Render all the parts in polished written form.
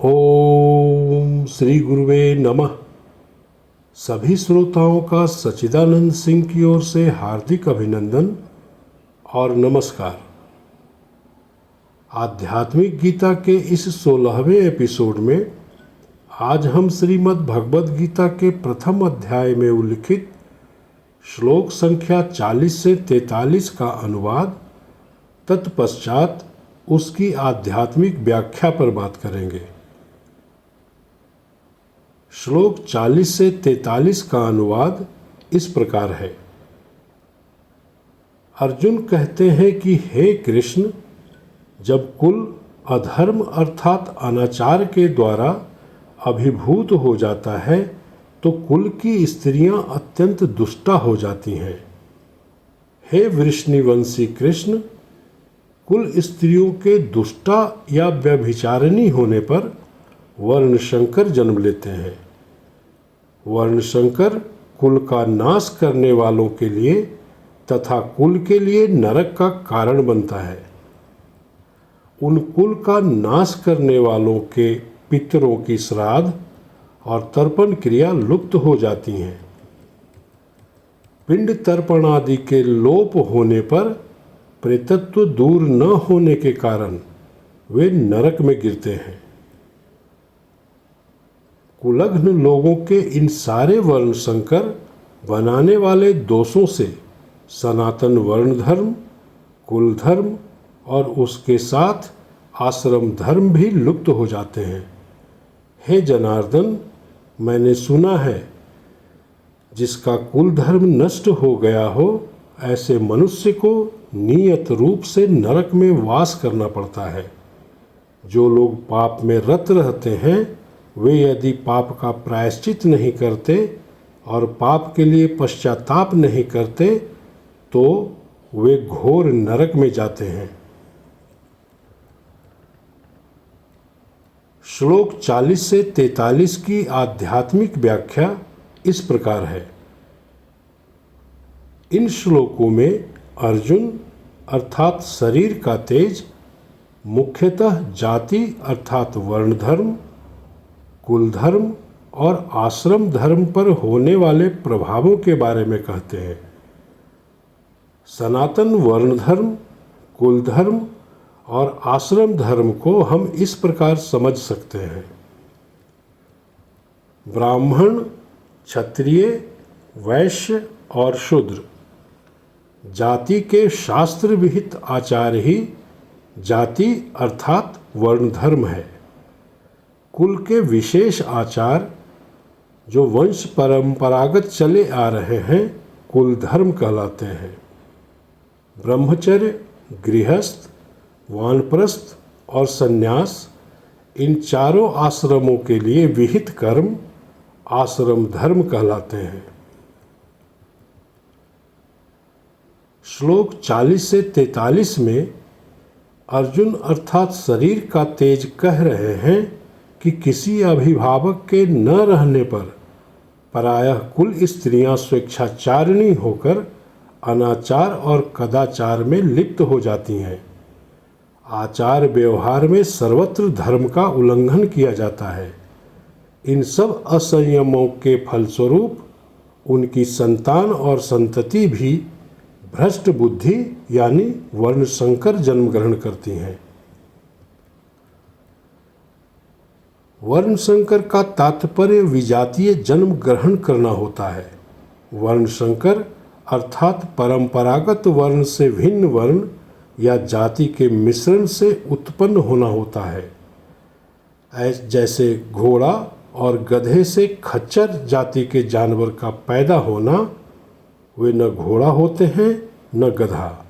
ओम श्री गुरुवे नमः। सभी श्रोताओं का सच्चिदानंद सिंह की ओर से हार्दिक अभिनंदन और नमस्कार। आध्यात्मिक गीता के इस 16वें एपिसोड में आज हम श्रीमद् भगवद गीता के प्रथम अध्याय में उल्लिखित श्लोक संख्या 40 से 43 का अनुवाद तत्पश्चात उसकी आध्यात्मिक व्याख्या पर बात करेंगे। श्लोक 40 से 43 का अनुवाद इस प्रकार है। अर्जुन कहते हैं कि हे कृष्ण, जब कुल अधर्म अर्थात अनाचार के द्वारा अभिभूत हो जाता है तो कुल की स्त्रियां अत्यंत दुष्टा हो जाती हैं। हे वृष्णिवंशी कृष्ण, कुल स्त्रियों के दुष्टा या व्यभिचारिणी होने पर वर्णशंकर जन्म लेते हैं। वर्णशंकर कुल का नाश करने वालों के लिए तथा कुल के लिए नरक का कारण बनता है। उन कुल का नाश करने वालों के पितरों की श्राद्ध और तर्पण क्रिया लुप्त हो जाती हैं। पिंड तर्पण आदि के लोप होने पर प्रेतत्व दूर न होने के कारण वे नरक में गिरते हैं। कुलग्न लोगों के इन सारे वर्ण संकर बनाने वाले दोषों से सनातन वर्ण धर्म, कुल धर्म और उसके साथ आश्रम धर्म भी लुप्त हो जाते हैं। हे जनार्दन, मैंने सुना है जिसका कुल धर्म नष्ट हो गया हो ऐसे मनुष्य को नियत रूप से नरक में वास करना पड़ता है। जो लोग पाप में रत रहते हैं वे यदि पाप का प्रायश्चित नहीं करते और पाप के लिए पश्चाताप नहीं करते तो वे घोर नरक में जाते हैं। श्लोक 40 से 43 की आध्यात्मिक व्याख्या इस प्रकार है। इन श्लोकों में अर्जुन अर्थात शरीर का तेज मुख्यतः जाति अर्थात वर्ण धर्म, कुल धर्म और आश्रम धर्म पर होने वाले प्रभावों के बारे में कहते हैं। सनातन वर्ण धर्म, कुल धर्म और आश्रम धर्म को हम इस प्रकार समझ सकते हैं। ब्राह्मण, क्षत्रिय, वैश्य और शूद्र जाति के शास्त्र विहित आचार ही जाति अर्थात वर्ण धर्म है। कुल के विशेष आचार जो वंश परंपरागत चले आ रहे हैं कुल धर्म कहलाते हैं। ब्रह्मचर्य, गृहस्थ, वानप्रस्थ और सन्यास इन चारों आश्रमों के लिए विहित कर्म आश्रम धर्म कहलाते हैं। श्लोक 40 से 43 में अर्जुन अर्थात शरीर का तेज कह रहे हैं कि किसी अभिभावक के न रहने पर प्रायः कुल स्त्रियां स्वेच्छाचारिणी होकर अनाचार और कदाचार में लिप्त हो जाती हैं। आचार व्यवहार में सर्वत्र धर्म का उल्लंघन किया जाता है। इन सब असंयमों के फलस्वरूप उनकी संतान और संतति भी भ्रष्ट बुद्धि यानी वर्णशंकर जन्म ग्रहण करती हैं। वर्णशंकर का तात्पर्य विजातीय जन्म ग्रहण करना होता है। वर्णशंकर अर्थात परंपरागत वर्ण से भिन्न वर्ण या जाति के मिश्रण से उत्पन्न होना होता है। जैसे घोड़ा और गधे से खच्चर जाति के जानवर का पैदा होना, वे न घोड़ा होते हैं न गधा।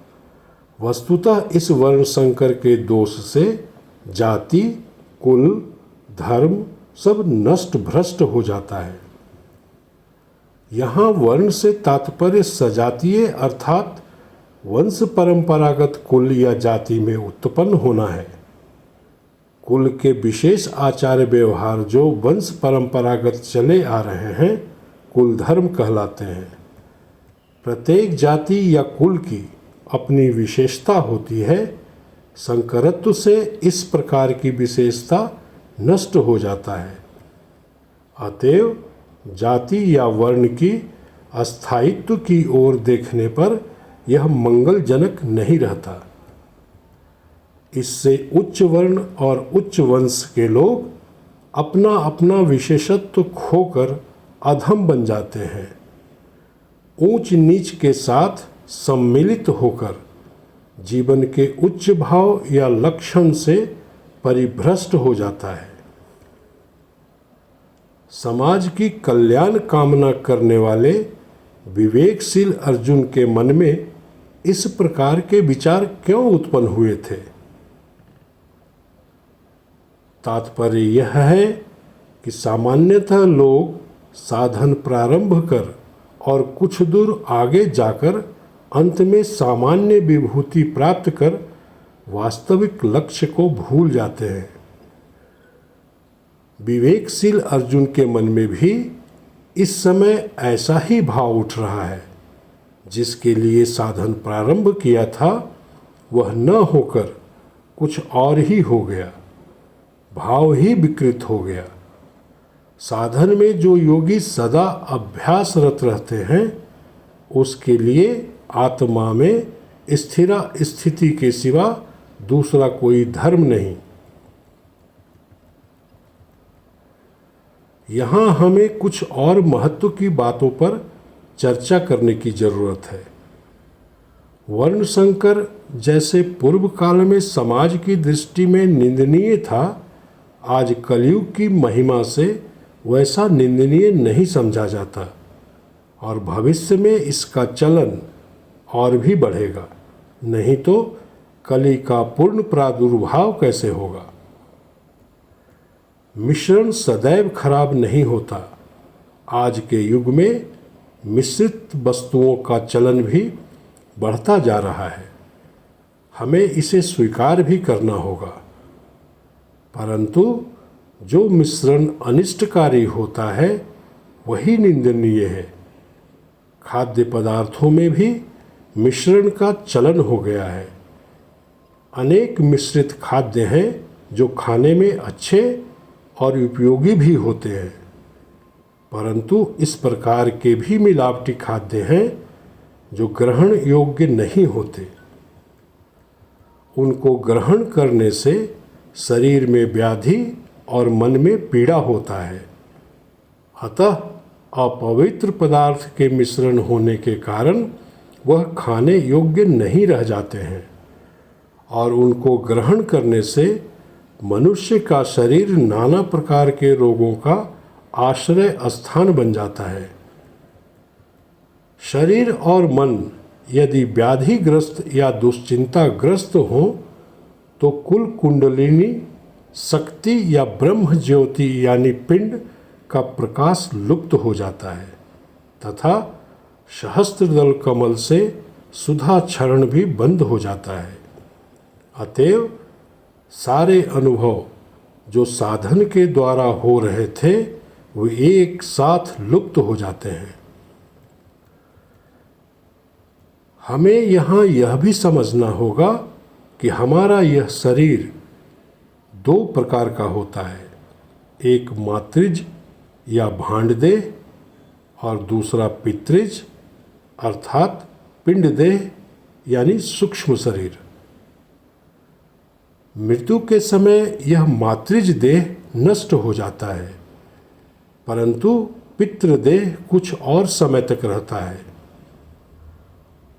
वस्तुतः इस वर्णशंकर के दोष से जाति, कुल, धर्म सब नष्ट भ्रष्ट हो जाता है। यहाँ वर्ण से तात्पर्य सजातीय अर्थात वंश परंपरागत कुल या जाति में उत्पन्न होना है। कुल के विशेष आचार व्यवहार जो वंश परंपरागत चले आ रहे हैं कुल धर्म कहलाते हैं। प्रत्येक जाति या कुल की अपनी विशेषता होती है। संकरत्व से इस प्रकार की विशेषता नष्ट हो जाता है। अतएव जाति या वर्ण की अस्थायित्व की ओर देखने पर यह मंगलजनक नहीं रहता। इससे उच्च वर्ण और उच्च वंश के लोग अपना अपना विशेषत्व खोकर अधम बन जाते हैं। ऊंच नीच के साथ सम्मिलित होकर जीवन के उच्च भाव या लक्षण से परिभ्रष्ट हो जाता है। समाज की कल्याण कामना करने वाले विवेकशील अर्जुन के मन में इस प्रकार के विचार क्यों उत्पन्न हुए थे? तात्पर्य यह है कि सामान्यतः लोग साधन प्रारंभ कर और कुछ दूर आगे जाकर अंत में सामान्य विभूति प्राप्त कर वास्तविक लक्ष्य को भूल जाते हैं। विवेकशील अर्जुन के मन में भी इस समय ऐसा ही भाव उठ रहा है। जिसके लिए साधन प्रारंभ किया था वह न होकर कुछ और ही हो गया, भाव ही विकृत हो गया। साधन में जो योगी सदा अभ्यासरत रहते हैं उसके लिए आत्मा में स्थिरा स्थिति के सिवा दूसरा कोई धर्म नहीं। यहाँ हमें कुछ और महत्व की बातों पर चर्चा करने की जरूरत है। वर्ण संकर जैसे पूर्व काल में समाज की दृष्टि में निंदनीय था, आज कलयुग की महिमा से वैसा निंदनीय नहीं समझा जाता और भविष्य में इसका चलन और भी बढ़ेगा। नहीं तो कली का पूर्ण प्रादुर्भाव कैसे होगा? मिश्रण सदैव खराब नहीं होता। आज के युग में मिश्रित वस्तुओं का चलन भी बढ़ता जा रहा है। हमें इसे स्वीकार भी करना होगा। परंतु जो मिश्रण अनिष्टकारी होता है वही निंदनीय है। खाद्य पदार्थों में भी मिश्रण का चलन हो गया है। अनेक मिश्रित खाद्य हैं जो खाने में अच्छे और उपयोगी भी होते हैं, परंतु इस प्रकार के भी मिलावटी खाद्य हैं जो ग्रहण योग्य नहीं होते। उनको ग्रहण करने से शरीर में व्याधि और मन में पीड़ा होता है। अतः अपवित्र पदार्थ के मिश्रण होने के कारण वह खाने योग्य नहीं रह जाते हैं और उनको ग्रहण करने से मनुष्य का शरीर नाना प्रकार के रोगों का आश्रय स्थान बन जाता है। शरीर और मन यदि व्याधिग्रस्त या दुश्चिंताग्रस्त हो तो कुल कुंडलिनी शक्ति या ब्रह्म ज्योति यानी पिंड का प्रकाश लुप्त हो जाता है तथा सहस्त्रदल कमल से सुधा क्षरण भी बंद हो जाता है। अतएव सारे अनुभव जो साधन के द्वारा हो रहे थे वे एक साथ लुप्त हो जाते हैं। हमें यहाँ यह भी समझना होगा कि हमारा यह शरीर दो प्रकार का होता है, एक मातृज या भांडदेह और दूसरा पितृज अर्थात पिंडदेह यानी सूक्ष्म शरीर। मृत्यु के समय यह मातृज देह नष्ट हो जाता है, परंतु पितृदेह कुछ और समय तक रहता है।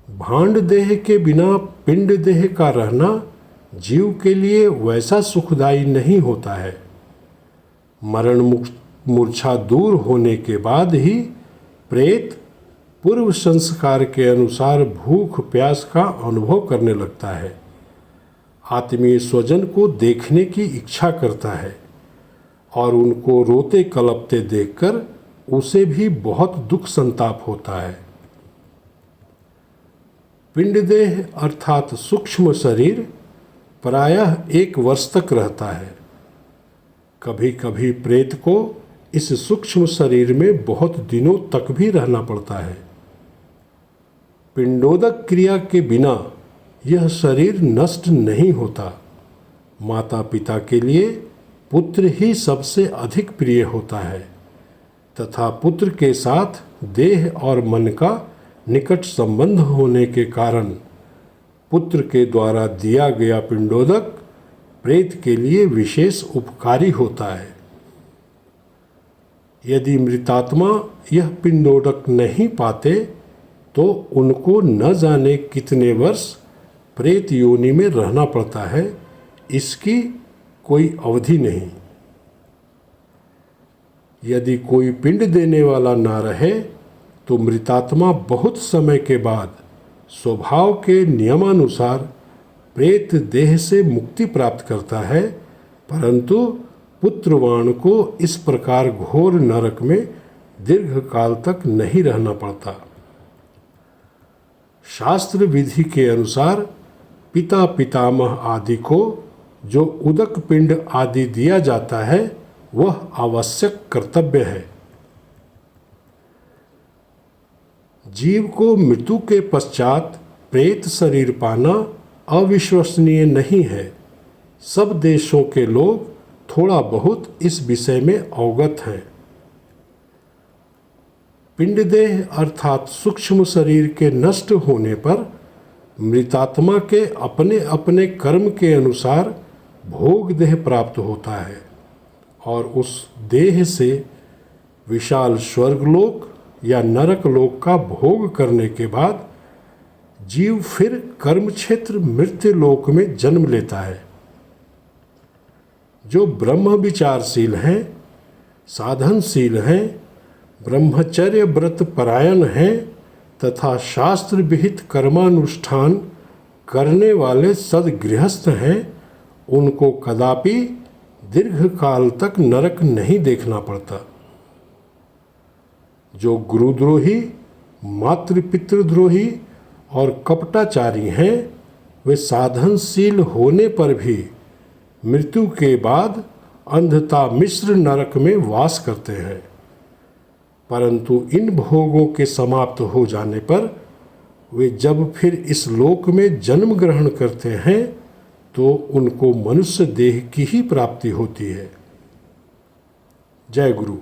भांड देह के बिना पिंड देह का रहना जीव के लिए वैसा सुखदायी नहीं होता है। मरण मूर्छा दूर होने के बाद ही प्रेत पूर्व संस्कार के अनुसार भूख प्यास का अनुभव करने लगता है, आत्मीय स्वजन को देखने की इच्छा करता है और उनको रोते कलपते देखकर उसे भी बहुत दुख संताप होता है। पिंडदेह अर्थात सूक्ष्म शरीर प्रायः 1 वर्ष तक रहता है। कभी कभी प्रेत को इस सूक्ष्म शरीर में बहुत दिनों तक भी रहना पड़ता है। पिंडोदक क्रिया के बिना यह शरीर नष्ट नहीं होता। माता पिता के लिए पुत्र ही सबसे अधिक प्रिय होता है तथा पुत्र के साथ देह और मन का निकट संबंध होने के कारण पुत्र के द्वारा दिया गया पिंडोदक प्रेत के लिए विशेष उपकारी होता है। यदि मृतात्मा यह पिंडोदक नहीं पाते तो उनको न जाने कितने वर्ष प्रेत योनि में रहना पड़ता है, इसकी कोई अवधि नहीं। यदि कोई पिंड देने वाला ना रहे तो मृतात्मा बहुत समय के बाद स्वभाव के नियमानुसार प्रेत देह से मुक्ति प्राप्त करता है, परंतु पुत्रवान को इस प्रकार घोर नरक में दीर्घ काल तक नहीं रहना पड़ता। शास्त्र विधि के अनुसार पिता पितामह आदि को जो उदक पिंड आदि दिया जाता है वह आवश्यक कर्तव्य है। जीव को मृत्यु के पश्चात प्रेत शरीर पाना अविश्वसनीय नहीं है। सब देशों के लोग थोड़ा बहुत इस विषय में अवगत हैं। पिंडदेह अर्थात सूक्ष्म शरीर के नष्ट होने पर मृतात्मा के अपने अपने कर्म के अनुसार भोग देह प्राप्त होता है और उस देह से विशाल स्वर्गलोक या नरक लोक का भोग करने के बाद जीव फिर कर्म क्षेत्र मृत्यु लोक में जन्म लेता है। जो ब्रह्म विचारशील हैं, साधनशील हैं, ब्रह्मचर्य व्रत परायण हैं तथा शास्त्र विहित कर्मानुष्ठान करने वाले सदगृहस्थ हैं, उनको कदापि दीर्घ काल तक नरक नहीं देखना पड़ता। जो गुरुद्रोही, मातृपितृद्रोही और कपटाचारी हैं, वे साधनशील होने पर भी मृत्यु के बाद अंधता मिश्र नरक में वास करते हैं, परंतु इन भोगों के समाप्त हो जाने पर वे जब फिर इस लोक में जन्म ग्रहण करते हैं तो उनको मनुष्य देह की ही प्राप्ति होती है। जय गुरु।